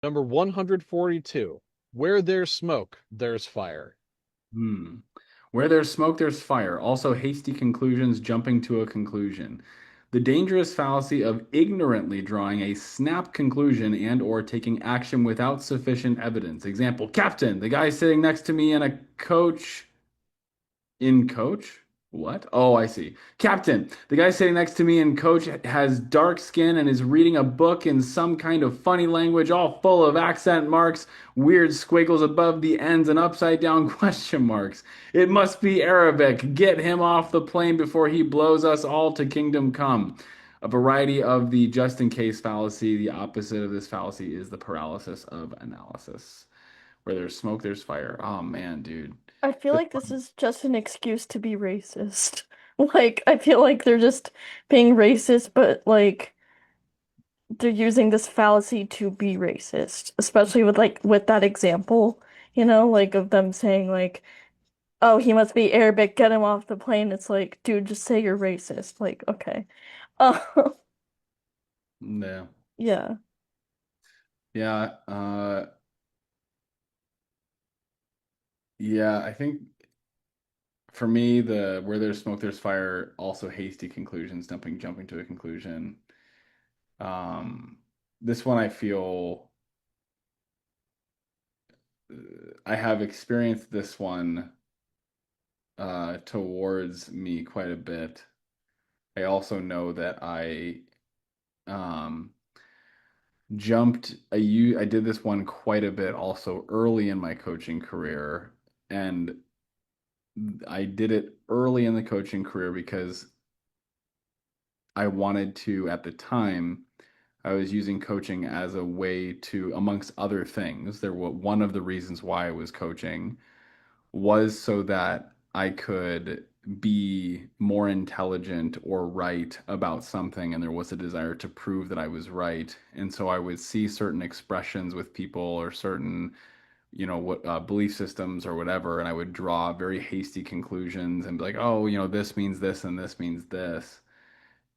Number 142. Where there's smoke, there's fire. Hmm. Where there's smoke, there's fire. Also, hasty conclusions, jumping to a conclusion. The dangerous fallacy of ignorantly drawing a snap conclusion and or taking action without sufficient evidence. Example, Captain, the guy sitting next to me and a coach in coach? What? Oh, I see. Captain, the guy sitting next to me in coach has dark skin and is reading a book in some kind of funny language, all full of accent marks, weird squiggles above the ends, and upside down question marks. It must be Arabic. Get him off the plane before he blows us all to kingdom come. A variety of the just in case fallacy. The opposite of this fallacy is the paralysis of analysis. Where there's smoke, there's fire. Oh man, dude. I feel like this is just an excuse to be racist. Like, I feel like they're just being racist, but like they're using this fallacy to be racist, especially with with that example, like of them saying like, "Oh, he must be Arabic, get him off the plane." It's like, dude, just say you're racist. Like, okay. Uh, No. yeah. Yeah, yeah, I think for me, the where there's smoke, there's fire, also hasty conclusions, jumping to a conclusion. Um, this one I feel I have experienced this one towards me quite a bit. I also know that um I did this one quite a bit also early in my coaching career, and I did it early in the coaching career because I wanted to, at the time, I was using coaching as a way to, amongst other things, one of the reasons why I was coaching was so that I could be more intelligent or right about something, and there was a desire to prove that I was right. And so I would see certain expressions with people or certain, what belief systems or whatever, and I would draw very hasty conclusions and be like, oh, this means this and this means this.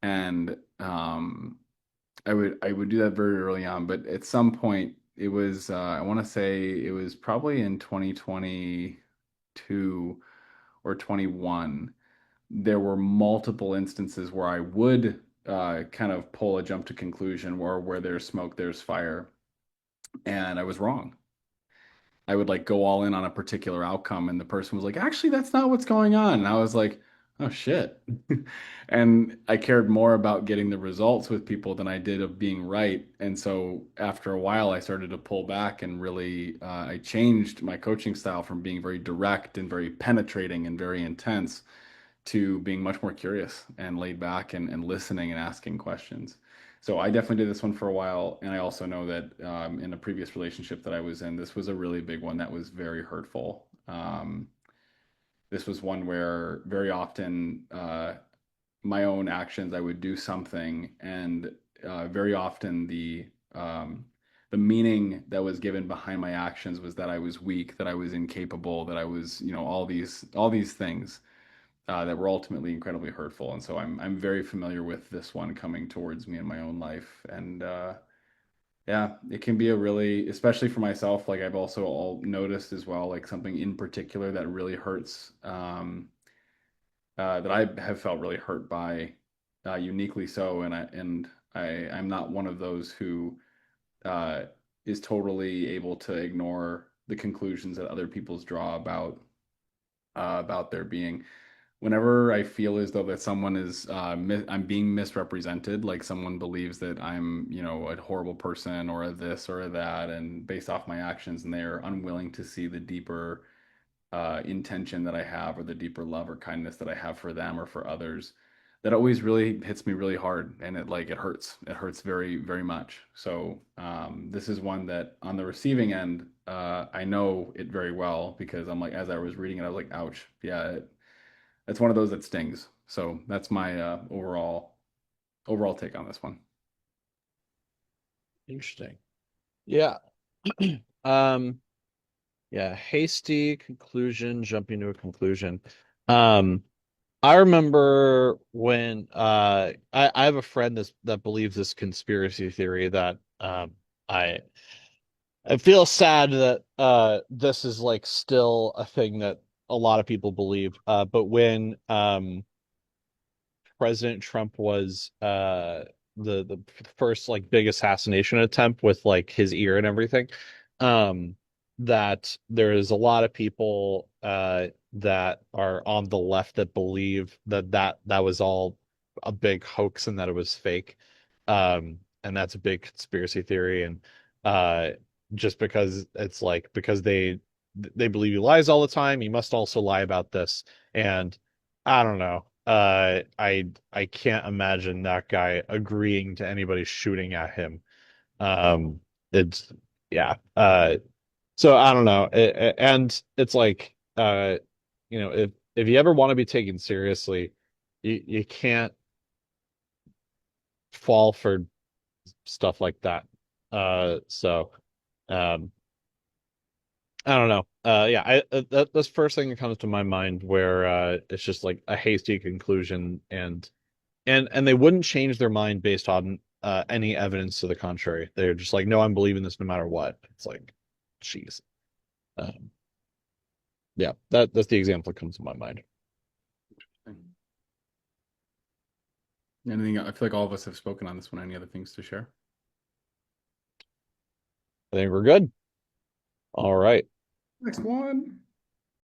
And I would do that very early on, but at some point it was I want to say it was probably in 2022 or 21. There were multiple instances where I would kind of pull a jump to conclusion where there's smoke, there's fire, and I was wrong. I would like go all in on a particular outcome, and the person was like, "Actually, that's not what's going on." And I was like, "Oh shit." And I cared more about getting the results with people than I did of being right. And so after a while, I started to pull back and really I changed my coaching style from being very direct and very penetrating and very intense to being much more curious and laid back and listening and asking questions. So I definitely did this one for a while, and I also know that in a previous relationship that I was in, this was a really big one that was very hurtful. This was one where very often my own actions, I would do something, and very often the meaning that was given behind my actions was that I was weak, that I was incapable, that I was, all these things that were ultimately incredibly hurtful. And so I'm very familiar with this one coming towards me in my own life. And yeah, it can be a really, especially for myself, like I've also all noticed as well, like something in particular that really hurts, that I have felt really hurt by, uniquely so. I'm not one of those who uh, is totally able to ignore the conclusions that other people's draw about their being. Whenever I feel as though that someone is I'm being misrepresented, like someone believes that I'm, a horrible person or a this or a that, and based off my actions, and they're unwilling to see the deeper intention that I have or the deeper love or kindness that I have for them or for others, that always really hits me really hard, and it hurts. It hurts very, very much. So this is one that on the receiving end, I know it very well because I'm like, as I was reading it, I was like, ouch, yeah, it's one of those that stings. So that's my overall take on this one. Interesting. Yeah. Um, yeah, hasty conclusion, jumping to a conclusion. Um, I remember when I have a friend that believes this conspiracy theory that I I feel sad that this is like still a thing that a lot of people believe. But when President Trump was the first like big assassination attempt with like his ear and everything, um that there is a lot of people that are on the left that believe that was all a big hoax and that it was fake. And that's a big conspiracy theory. And uh just because it's like because they believe he lies all the time, he must also lie about this. And I don't know. I can't imagine that guy agreeing to anybody shooting at him. Um, it's yeah. So I don't know. And it's like if you ever want to be taken seriously, you can't fall for stuff like that. So um, I don't know. Yeah, that's the first thing that comes to my mind where it's just like a hasty conclusion and they wouldn't change their mind based on any evidence to the contrary. They're just like, no, I'm believing this no matter what. It's like, jeez. Um, yeah, that's the example that comes to my mind. Anything? I feel like all of us have spoken on this one. Any other things to share? I think we're good. All right. Next one.